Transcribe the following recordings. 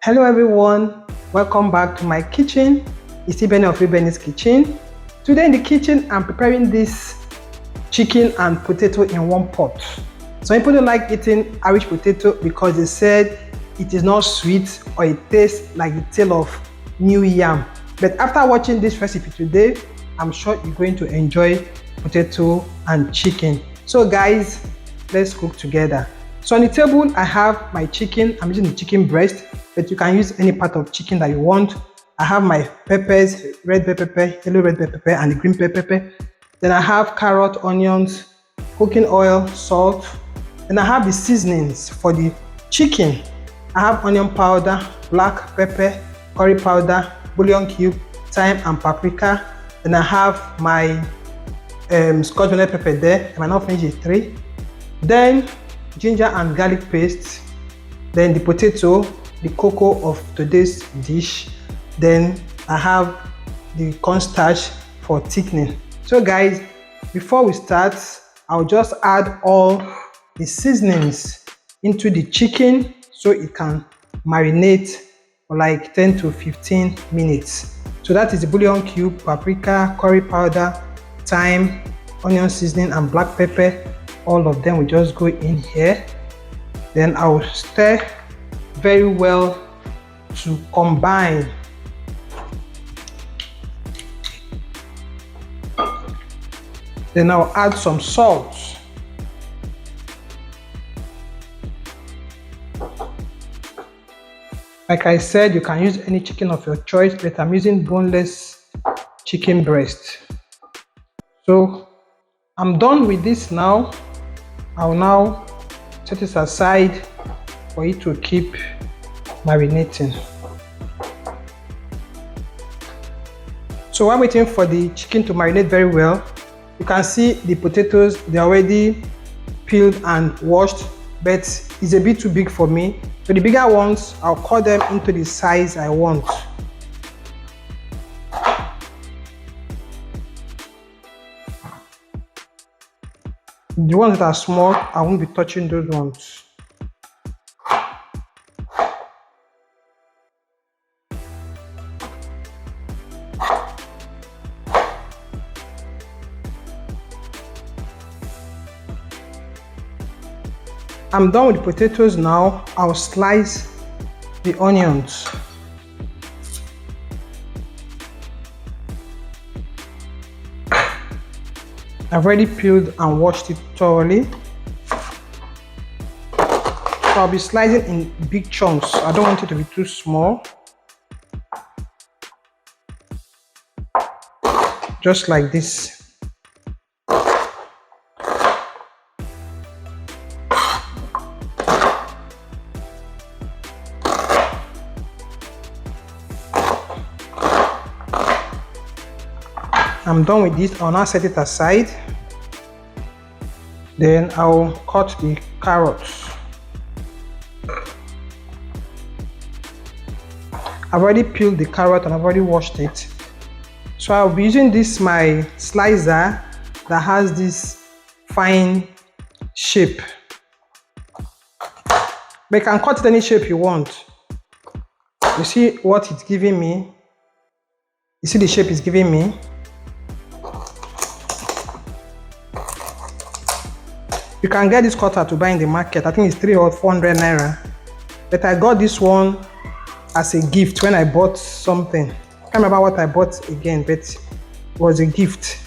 Hello everyone, welcome back to my kitchen. It's Benny of Benny's Kitchen. Today in the kitchen, I'm preparing this chicken and potato in one pot. Some people don't like eating Irish potato because they said it is not sweet or it tastes like the tail of new yam. But after watching this recipe today, I'm sure you're going to enjoy potato and chicken. So guys, let's cook together. So on the table, I have my chicken. I'm using the chicken breast, but you can use any part of chicken that you want. I have my peppers, red bell pepper, yellow red bell pepper, and the green bell pepper. Then I have carrot, onions, cooking oil, salt. Then I have the seasonings for the chicken. I have onion powder, black pepper, curry powder, bouillon cube, thyme, and paprika. Then I have my Scotch bonnet pepper there. I might not finish it 3. Then ginger and garlic paste, then the potato, the cocoa of today's dish, then I have the cornstarch for thickening. So guys, before we start, I'll just add all the seasonings into the chicken so it can marinate for like 10 to 15 minutes. So that is the bouillon cube, paprika, curry powder, thyme, onion seasoning, and black pepper. All of them will just go in here. Then I'll stir very well to combine. Then I'll add some salt. Like I said, you can use any chicken of your choice, but I'm using boneless chicken breast. So I'm done with this now. I'll now set it aside for it to keep marinating. So while waiting for the chicken to marinate very well, you can see the potatoes, they're already peeled and washed, but it's a bit too big for me. So the bigger ones, I'll cut them into the size I want. The ones that are small, I won't be touching those ones. I'm done with the potatoes now. I'll slice the onions. I've already peeled and washed it thoroughly. So I'll be slicing in big chunks. I don't want it to be too small. Just like this. I'm done with this. I'll now set it aside. Then I'll cut the carrots. I've already peeled the carrot and I've already washed it. So I'll be using this my slicer that has this fine shape. But you can cut it any shape you want. You see what it's giving me? You see the shape it's giving me? You can get this cutter to buy in the market. I think it's 300 or 400 naira. But I got this one as a gift when I bought something. I can't remember what I bought again, but it was a gift.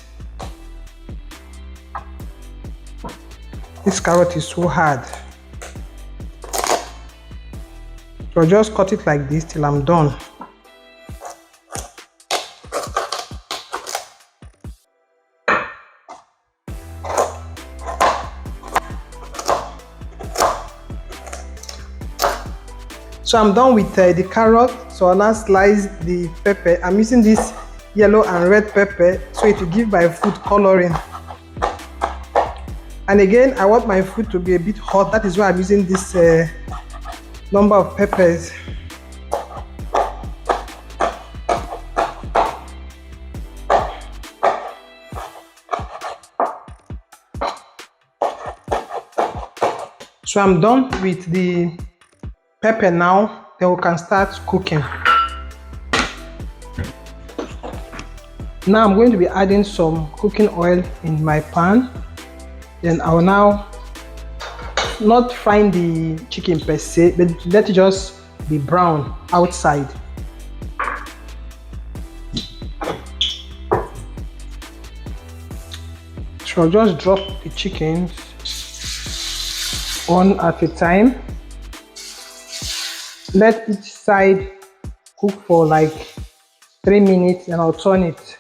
This carrot is so hard. So I'll just cut it like this till I'm done. So I'm done with the carrot, so I'll now slice the pepper. I'm using this yellow and red pepper so it will give my food coloring. And again, I want my food to be a bit hot. That is why I'm using this number of peppers. So I'm done with the pepper now. then we can start cooking. Now I'm going to be adding some cooking oil in my pan. Then I will now not fry the chicken per se, but let it just be brown outside. So I'll just drop the chickens one at a time. Let each side cook for like 3 minutes and I'll turn it.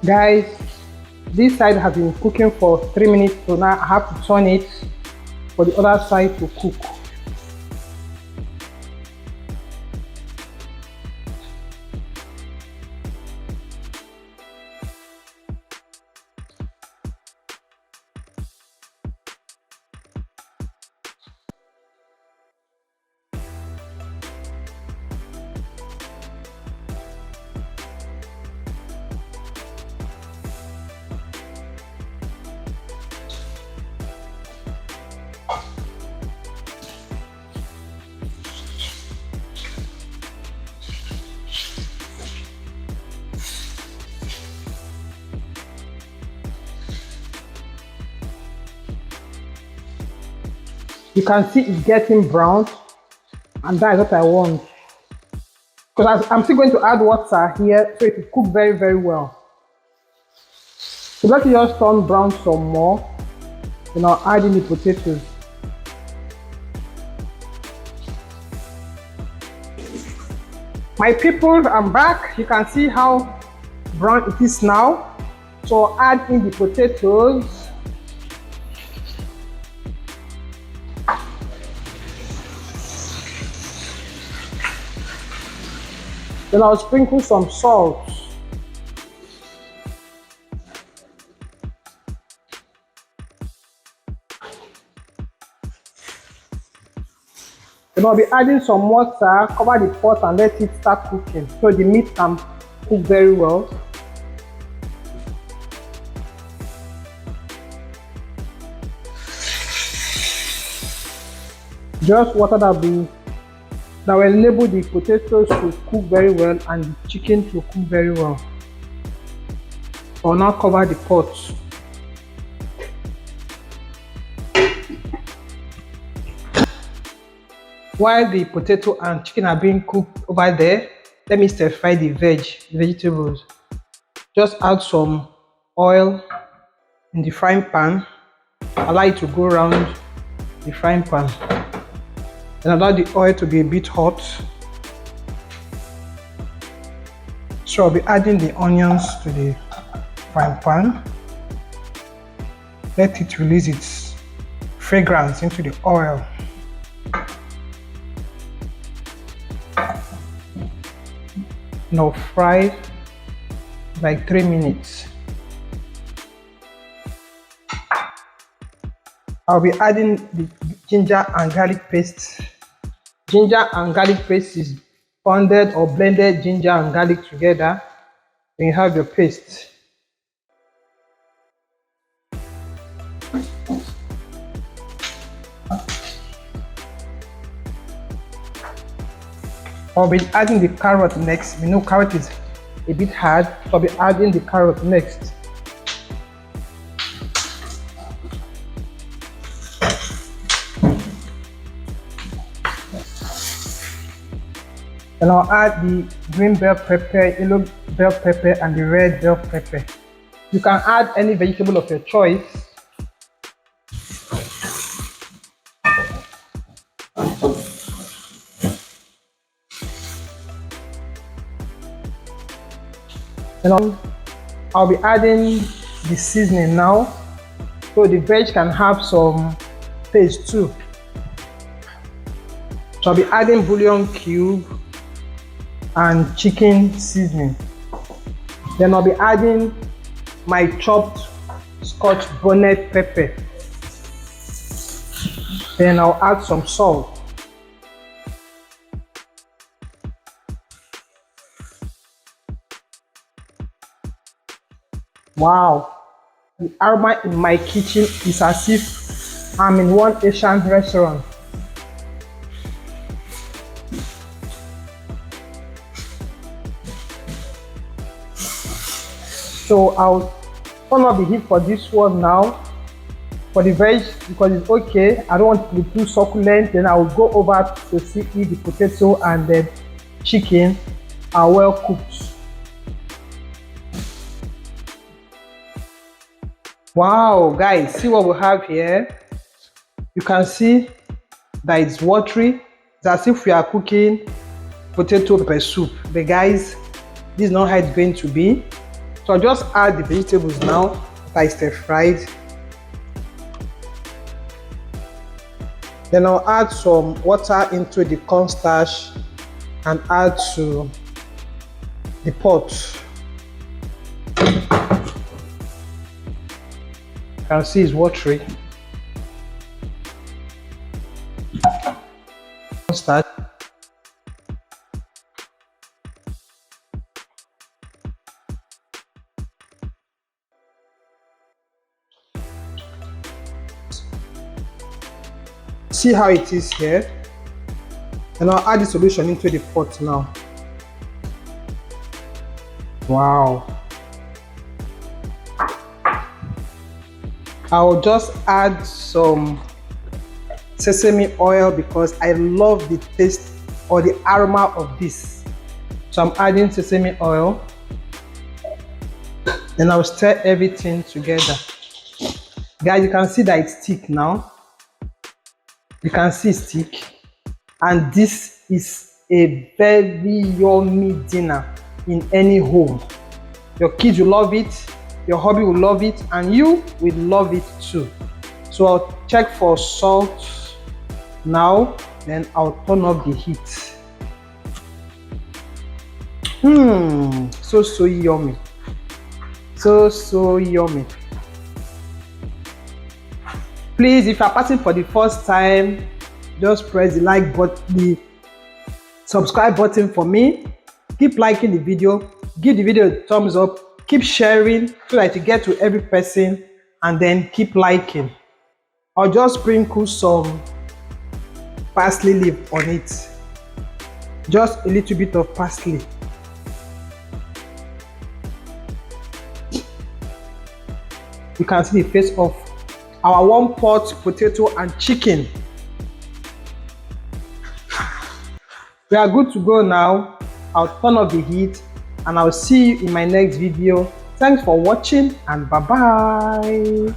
Guys, this side has been cooking for 3 minutes, so now I have to turn it for the other side to cook. You can see it's getting brown, and that is what I want. Because I'm still going to add water here so it will cook very, very well. So let it just turn brown some more. Then I'll add in the potatoes. My people, I'm back. You can see how brown it is now. So I'll add in the potatoes. Then I'll sprinkle some salt. Then I'll be adding some water, cover the pot and let it start cooking so the meat can cook very well. Just water that will enable the potatoes to cook very well and the chicken to cook very well. I'll now cover the pot. While the potato and chicken are being cooked over there, let me stir fry the vegetables. Just add some oil in the frying pan. Allow it to go around the frying pan. And allow the oil to be a bit hot. So I'll be adding the onions to the frying pan. Let it release its fragrance into the oil. Now fry like 3 minutes. I'll be adding the ginger and garlic paste. Ginger and garlic paste is pounded or blended ginger and garlic together. Then you have your paste. I'll be adding the carrot next. You know carrot is a bit hard, so I'll be adding the carrot next. And I'll add the green bell pepper, yellow bell pepper, and the red bell pepper. You can add any vegetable of your choice. And I'll be adding the seasoning now, so the veg can have some taste too. So I'll be adding bouillon cube and chicken seasoning. Then I'll be adding my chopped Scotch bonnet pepper. Then I'll add some salt. Wow, the aroma in my kitchen is as if I'm in one Asian restaurant. So I'll turn up the heat for this one now. For the veg, because it's okay, I don't want it to be too succulent. Then I'll go over to see if the potato and the chicken are well cooked. Wow, guys, see what we have here? You can see that it's watery. It's as if we are cooking potato pepper soup. But guys, this is not how it's going to be. So I'll just add the vegetables now that I stir fried. Then I'll add some water into the cornstarch and add to the pot. You can see it's watery. Cornstarch. See how it is here, and I'll add the solution into the pot now. Wow. I'll just add some sesame oil because I love the taste or the aroma of this. So I'm adding sesame oil, then I'll stir everything together. Guys, you can see that it's thick now. You can see it's thick, and this is a very yummy dinner in any home. Your kids will love it, your hubby will love it, and you will love it too. So I'll check for salt now, then I'll turn up the heat. So yummy, so yummy. Please, if you are passing for the first time, just press the like button, the subscribe button for me. Keep liking the video, give the video a thumbs up, keep sharing so that you get to every person, and then keep liking. I'll just sprinkle some parsley leaf on it, just a little bit of parsley. You can see the face of our one pot potato and chicken. We are good to go now. I'll turn off the heat and I'll see you in my next video. Thanks for watching and bye bye.